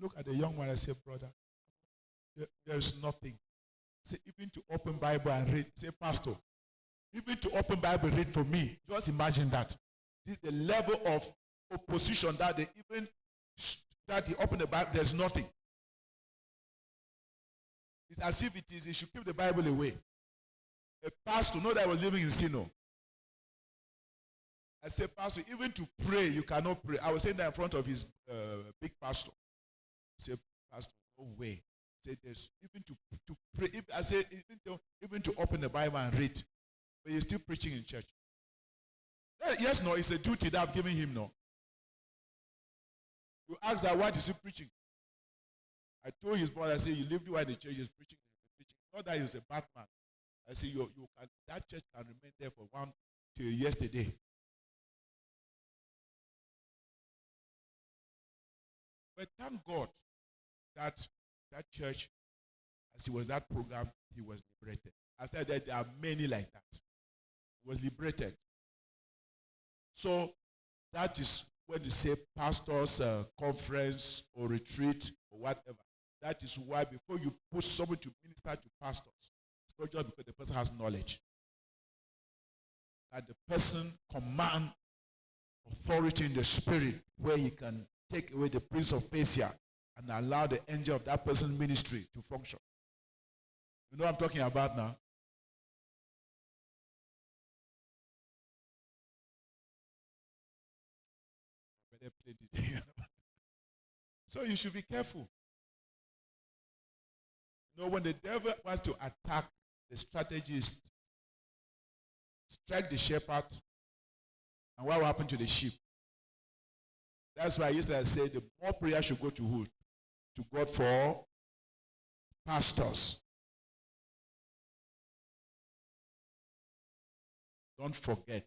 Look at the young man and say, brother, there is nothing. Say, even to open Bible and read. Say, pastor, even to open Bible and read for me. Just imagine that. This is the level of opposition that they open the Bible, there's nothing. It's as if he should keep the Bible away. A pastor, know that I was living in Sino. I said, pastor, even to pray, you cannot pray. I was saying that in front of his big pastor. He said, pastor, no way. I said, there's even to pray. I said, even to open the Bible and read. But he's still preaching in church. Yes, no, it's a duty that I've given him, no. You ask that, what is he preaching? I told his brother, I said, you live while the church is preaching. Not that he was a bad man. I said, that church can remain there for one till yesterday. But thank God that church, as it was that program, he was liberated. I said that there are many like that. He was liberated. So that is when you say pastor's conference or retreat or whatever. That is why before you put someone to minister to pastors, it's not just because the person has knowledge. That the person command authority in the spirit where he can take away the prince of Persia and allow the angel of that person's ministry to function. You know what I'm talking about now? So you should be careful. You know, when the devil wants to attack, the strategy is strike the shepherd, and what will happen to the sheep? That's why yesterday I said the more prayer should go to who? To God for pastors. Don't forget,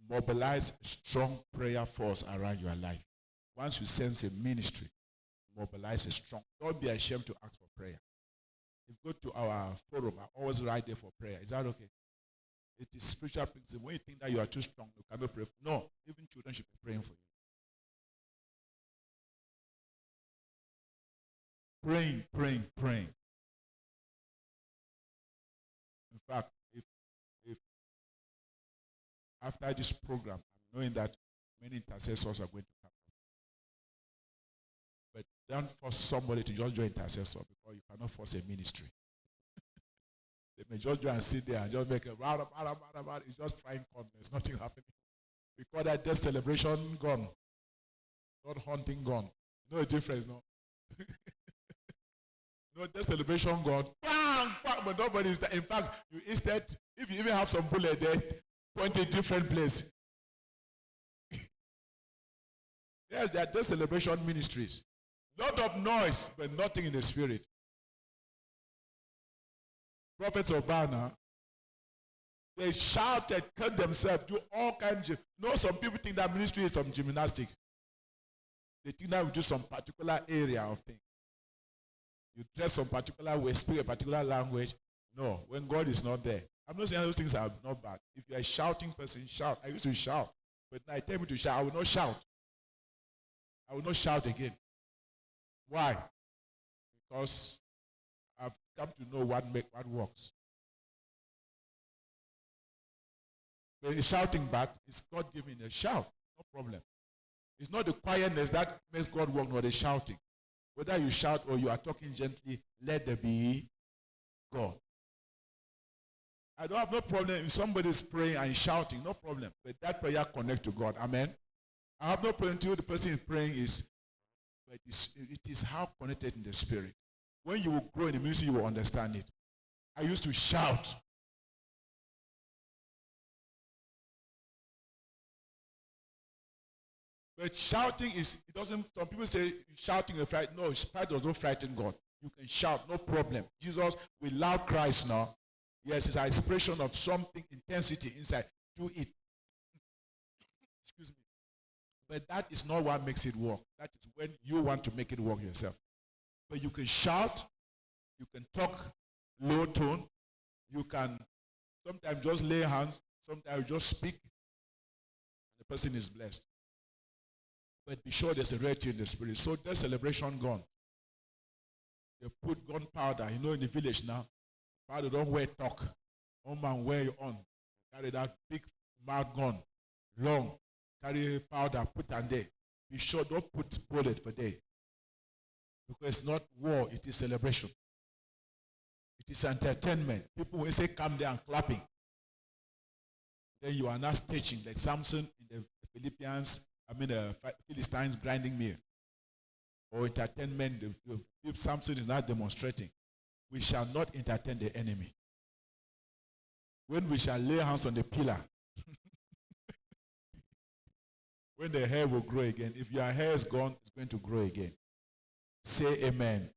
mobilize a strong prayer force around your life. Once you sense a ministry, mobilize a strong. Don't be ashamed to ask for prayer. If you go to our forum, I always write there for prayer. Is that okay? It is spiritual principle. When you think that you are too strong, you cannot pray. No, even children should be praying for you. Praying. In fact, if after this program, I'm knowing that many intercessors are going to come. But don't force somebody to just join intercessor because you cannot force a ministry. They may just join and sit there and just make a it's just frying corn. There's nothing happening. We call that death celebration gone. Not hunting gone. You know the difference, no? No, death celebration gone. Bang, bang, but nobody is there. In fact, you instead, if you even have some bullet there, point to a different place. Yes, there are death celebration ministries. Lot of noise, but nothing in the spirit. Prophets of Baal, they shouted, cut themselves, do all kinds of. Some people think that ministry is some gymnastics. They think that we do some particular area of things. You dress some particular way, speak a particular language. No, when God is not there. I'm not saying those things are not bad. If you're a shouting person, shout. I used to shout. But now I tell me to shout, I will not shout. I will not shout again. Why? Because I've come to know what works. When you're shouting back, it's God giving a shout. No problem. It's not the quietness that makes God work, nor the shouting. Whether you shout or you are talking gently, let there be God. I don't have no problem if somebody is praying and shouting, no problem. But that prayer connect to God. Amen. I have no problem until the person is praying but it is how connected in the spirit. When you will grow in the ministry, you will understand it. I used to shout. But shouting some people say shouting is fright. No, fright does not frighten God. You can shout, no problem. Jesus, we love Christ now. Yes, it's an expression of something, intensity inside. Do it. Excuse me. But that is not what makes it work. That is when you want to make it work yourself. But you can shout, you can talk low tone, you can sometimes just lay hands, sometimes just speak, and the person is blessed. But be sure there's a reality in the spirit. So there's celebration gone. They put gunpowder, in the village now. Powder don't wear talk. One man wear you on. Carry that big mouth gun, long. Carry powder, put on there. Be sure don't put bullet for there. Because it's not war, it is celebration. It is entertainment. People will say come there and clapping. Then you are not staging like Samson in the Philistines grinding meal. Or entertainment, if Samson is not demonstrating. We shall not entertain the enemy. When we shall lay hands on the pillar, when the hair will grow again, if your hair is gone, it's going to grow again. Say amen.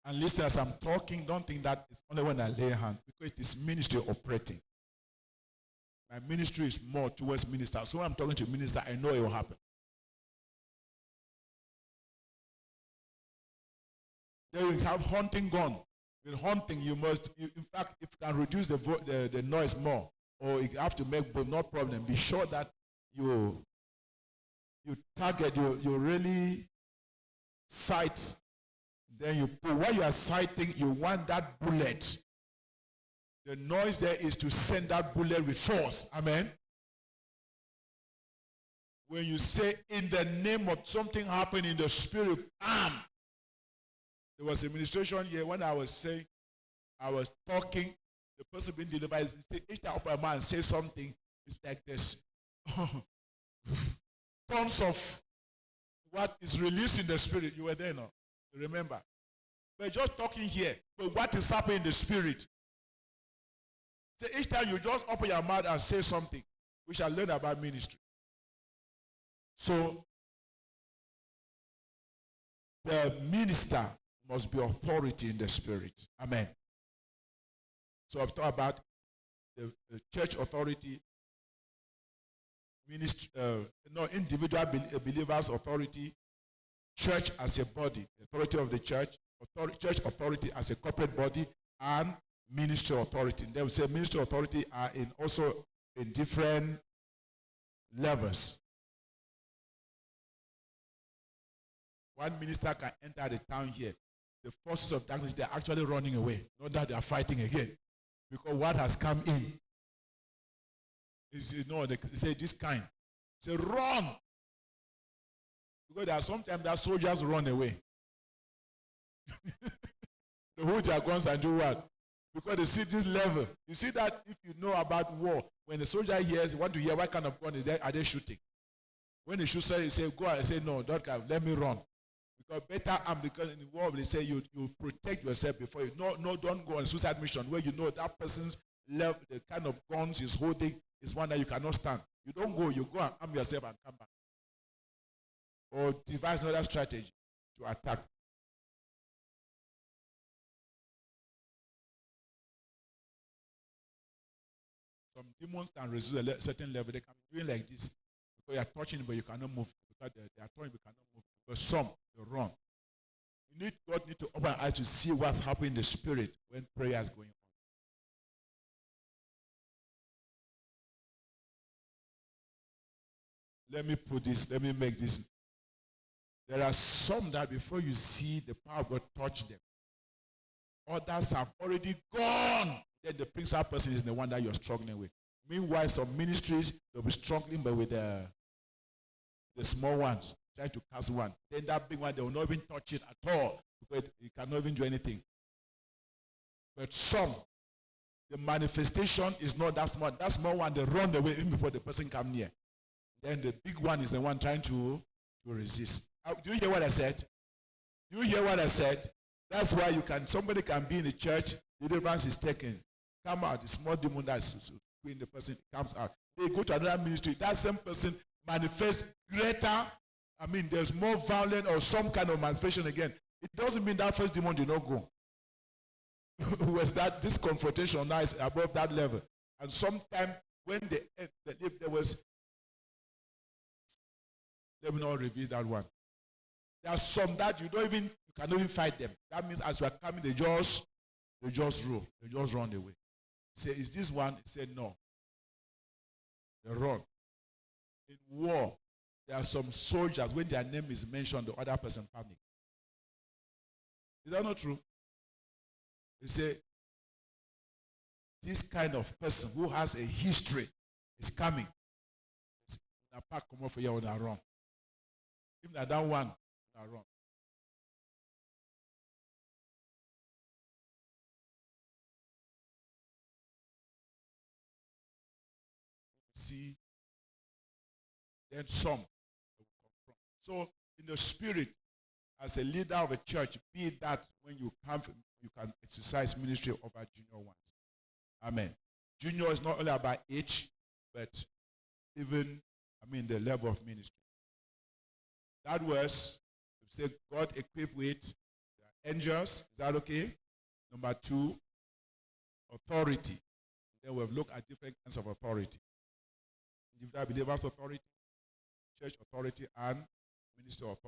And listen, as I'm talking, don't think that it's only when I lay hands, because it is ministry operating. My ministry is more towards minister. So when I'm talking to minister, I know it will happen. Then you have hunting gun. With hunting, in fact, if you can reduce the noise more, or you have to make both, no problem. Be sure that you target, you really sight. Then you put, while you are sighting, you want that bullet. The noise there is to send that bullet with force. Amen. When you say in the name of something happening in the spirit, bam. There was a ministration here when I was talking, the person being delivered, each time a man say something, it's like this. Tons of what is released in the spirit. You were there now. Remember. We're just talking here. But what is happening in the spirit? So each time you just open your mouth and say something, we shall learn about ministry. So the minister must be authority in the spirit. Amen. So I've talked about the church authority, ministry, individual believers' authority, church as a body, the authority of the church authority as a corporate body, and ministry authority. And they will say ministry authority are also in different levels. One minister can enter the town here. The forces of darkness, they are actually running away. Not that they are fighting again. Because what has come in is, they say this kind. Say, run! Because there are sometimes that soldiers run away. They hold their guns and do what? Because they see this level. You see that if you know about war, when the soldier hears, want to hear what kind of gun is there, are they shooting? When the shooter say, go and say, no, don't, let me run. Because better because in the war, they say you protect yourself before you. No, don't go on suicide mission where you know that person's level, the kind of guns he's holding is one that you cannot stand. You don't go, you go and arm yourself and come back. Or devise another strategy to attack. Some demons can resist a certain level. They can be doing like this. Because you are touching, but you cannot move. Because they are touching, but you cannot move. But some, they run. God need to open eyes to see what's happening in the spirit when prayer is going on. Let me make this. There are some that before you see the power of God touch them, others have already gone. Then the principal person is the one that you're struggling with. Meanwhile, some ministries, they'll be struggling but with the small ones, trying to cast one. Then that big one, they will not even touch it at all because it cannot even do anything. But some, the manifestation is not that small. That small one, they run away even before the person comes near. Then the big one is the one trying to resist. Do you hear what I said? Do you hear what I said? That's why somebody can be in the church, deliverance is taken. Come out, the small demon that's in the person comes out. They go to another ministry. That same person manifests greater. There's more violent or some kind of manifestation again. It doesn't mean that first demon did not go. Was that this confrontation now is above that level? And sometimes when if there was, let me not reveal that one. There are some that you cannot even fight them. That means as you are coming, they just run. They just run away. Say, is this one? He said, no. They run. In war, There are some soldiers, when their name is mentioned, the other person panic. Is that not true? They say, this kind of person who has a history is coming. The pack come off here on our run. If not that one, on our run. See, then some will confront. So, in the spirit, as a leader of a church, be it that when you come, you can exercise ministry over junior ones. Amen. Junior is not only about age, but even, the level of ministry. That was, say, God equipped with the angels. Is that okay? Number 2, authority. Then we've looked at different kinds of authority. Individual believers' authority, church authority, and ministry authority.